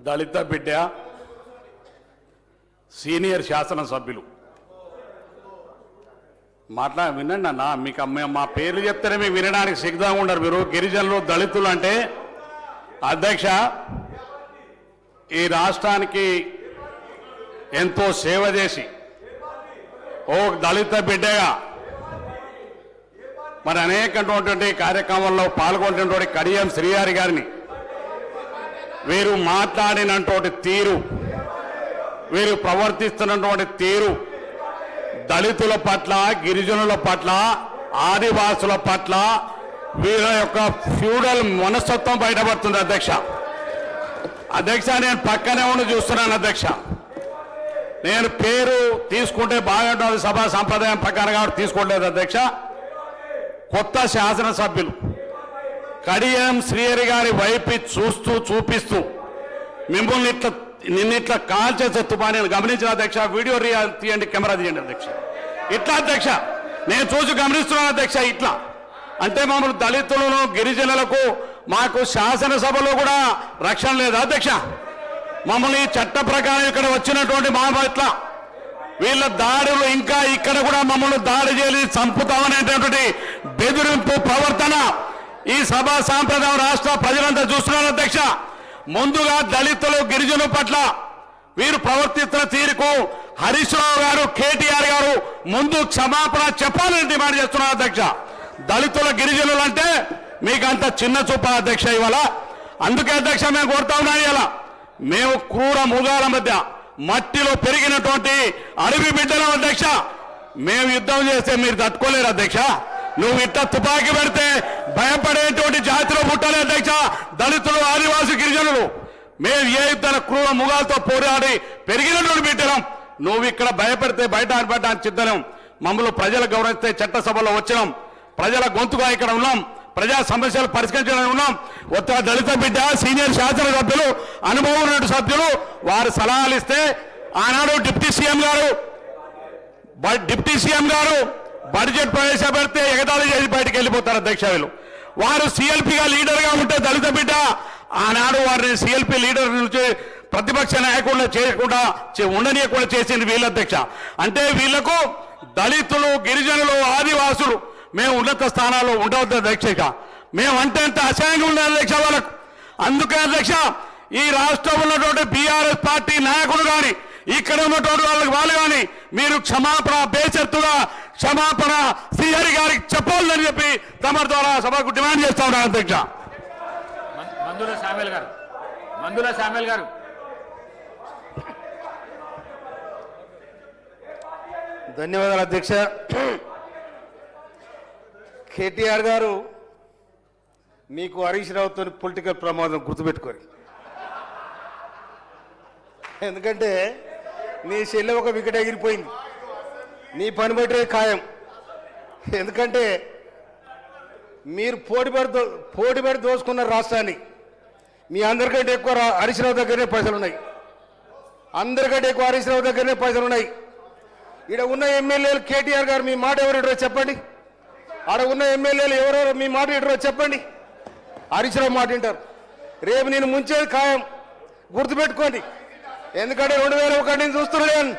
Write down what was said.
దళిత బిడ్డ సీనియర్ శాసనసభ్యులు వినండి అన్న, మీకు మా పేర్లు చెప్తేనే మీకు వినడానికి సిగ్గుగా ఉండరు. మీరు గిరిజనులు దళితులు అంటే అధ్యక్ష ఈ రాష్ట్రానికి ఎంతో సేవ చేసి ఓ దళిత బిడ్డగా మరి అనేకటువంటి కార్యక్రమాల్లో పాల్గొంటున్నటువంటి కడియం శ్రీహరి గారిని వీరు మాట్లాడినటువంటి తీరు, వీరు ప్రవర్తిస్తున్నటువంటి తీరు దళితుల పట్ల, గిరిజనుల పట్ల, ఆదివాసుల పట్ల వీళ్ళ యొక్క ఫ్యూడల్ మనస్తత్వం బయటపడుతుంది అధ్యక్ష. నేను పక్కనే ఉండి చూస్తున్నాను అధ్యక్ష. నేను పేరు తీసుకుంటే బాగుంటుంది సభా సంప్రదాయం ప్రకారం కాబట్టి తీసుకోవట్లేదు అధ్యక్ష. కొత్త శాసనసభ్యులు కడియం శ్రీహరి గారి వైపు చూపిస్తూ మిమ్మల్ని నిన్నిట్లా కాల్ చేసే తుపాను గమనించిన అధ్యక్ష. వీడియో తీయండి, కెమెరా తీయండి అధ్యక్ష. ఇట్లా అధ్యక్ష నేను చూసి గమనిస్తున్నాను అధ్యక్ష. ఇట్లా అంటే మమ్మల్ని దళితులను, గిరిజనులకు మాకు శాసనసభలో కూడా రక్షణ లేదు అధ్యక్ష. మమ్మల్ని చట్ట ప్రకారం ఇక్కడ వచ్చినటువంటి మా పట్ల వీళ్ళ దాడులు ఇంకా ఇక్కడ కూడా మమ్మల్ని దాడి చేసి చంపుతామనేటువంటి బెదిరింపు ప్రవర్తన ఈ సభా సాంప్రదాయం రాష్ట్ర ప్రజలంతా చూస్తున్నారు అధ్యక్ష. ముందుగా దళితులు, గిరిజనుల పట్ల వీరు ప్రవర్తిస్తున్న తీరుకు హరీష్ రావు గారు, కేటీఆర్ గారు ముందు క్షమాపణ చెప్పాలని డిమాండ్ చేస్తున్నారు అధ్యక్ష. దళితుల, గిరిజనులు అంటే మీకు అంత చిన్న చూప అధ్యక్ష ఇవాళ. అందుకే అధ్యక్ష మేము కోరుతా ఉన్నాం, ఇలా మేము క్రూర మృగాల మధ్య మట్టిలో పెరిగినటువంటి అడవి బిడ్డలం అధ్యక్ష. మేము యుద్ధం చేస్తే మీరు తట్టుకోలేరు అధ్యక్ష. నువ్వు ఇట్లా తుపాకీ పెడితే భయపడేటువంటి జాతిలో పుట్టాలి అధ్యక్ష. దళితులు, ఆదివాసీ, గిరిజనులు మేము ఏ యుద్ధాల క్రూర ముగాలతో పోరాడి పెరిగినటువంటి బిడ్డలం. నువ్వు ఇక్కడ భయపెడితే బయట ఆడబడ్డానికి సిద్ధం. మమ్మల్ని ప్రజలు గౌరవిస్తే చట్టసభలో వచ్చినాం, ప్రజల గొంతుగా ఇక్కడ ఉన్నాం, ప్రజా సమస్యలు పరిష్కరించడానికి ఉన్నాం. ఒక్క దళిత బిడ్డ సీనియర్ శాసనసభ్యులు, అనుభవం ఉన్న సభ్యులు వారు సలహాలు ఇస్తే ఆనాడు డిప్యూటీ సీఎం గారు బడ్జెట్ ప్రవేశపెడితే ఎగతాళి చేసి బయటకు వెళ్ళిపోతారు అధ్యక్ష. వీళ్ళు వారు సిఎల్పిగా లీడర్గా ఉంటే దళిత బిడ్డ ఆనాడు వారిని సిఎల్పి లీడర్ నుంచి ప్రతిపక్ష నాయకుడిని చేయకుండా ఉండనీయకుండా చేసింది వీళ్ళ అధ్యక్ష. అంటే వీళ్లకు దళితులు, గిరిజనులు, ఆదివాసులు మేము ఉన్నత స్థానాల్లో ఉండవద్దు అధ్యక్ష. మేము అంటే అంత అసహ్యంగా ఉండే అధ్యక్ష వాళ్ళకు. అందుకే అధ్యక్ష ఈ రాష్ట్రంలో ఉన్నటువంటి బీఆర్ఎస్ పార్టీ నాయకులు కానీ, ఇక్కడ ఉన్నటువంటి వాళ్ళు కానీ మీరు క్షమాపణ, బేషరతుగా క్షమాపణ శ్రీహరి గారికి చెప్పాలని చెప్పి తమ ద్వారా సభకు డిమాండ్ చేస్తా ఉన్నారు అధ్యక్ష. మందుల శామ్యుల్ గారు ధన్యవాదాలు అధ్యక్ష. కేటీఆర్ గారు మీకు హరీష్ రావుతో పొలిటికల్ ప్రమాదం గుర్తుపెట్టుకోరు. ఎందుకంటే నీ చెల్లె ఒక వికెట్ ఎగిరిపోయింది, నీ పని బట్టే ఖాయం. ఎందుకంటే మీరు పోటీపడి దోసుకున్న రాష్ట్రాన్ని. మీ అందరికంటే ఎక్కువ హరీష్ రావు దగ్గరనే పైసలు ఉన్నాయి, అందరికంటే ఎక్కువ హరీష్ రావు దగ్గరనే పైసలు ఉన్నాయి. ఇక్కడ ఉన్న ఎమ్మెల్యేలు కేటీఆర్ గారు మీ మాట ఎవరు ఇడరో చెప్పండి. ఆడ ఉన్న ఎమ్మెల్యేలు ఎవరెవరు మీ మాట ఇడరో చెప్పండి. హరీష్ రావు మాట వింటారు. రేపు నేను ముంచేది ఖాయం, గుర్తుపెట్టుకోండి. ఎందుకంటే 2001 నుంచి చూస్తున్నాను.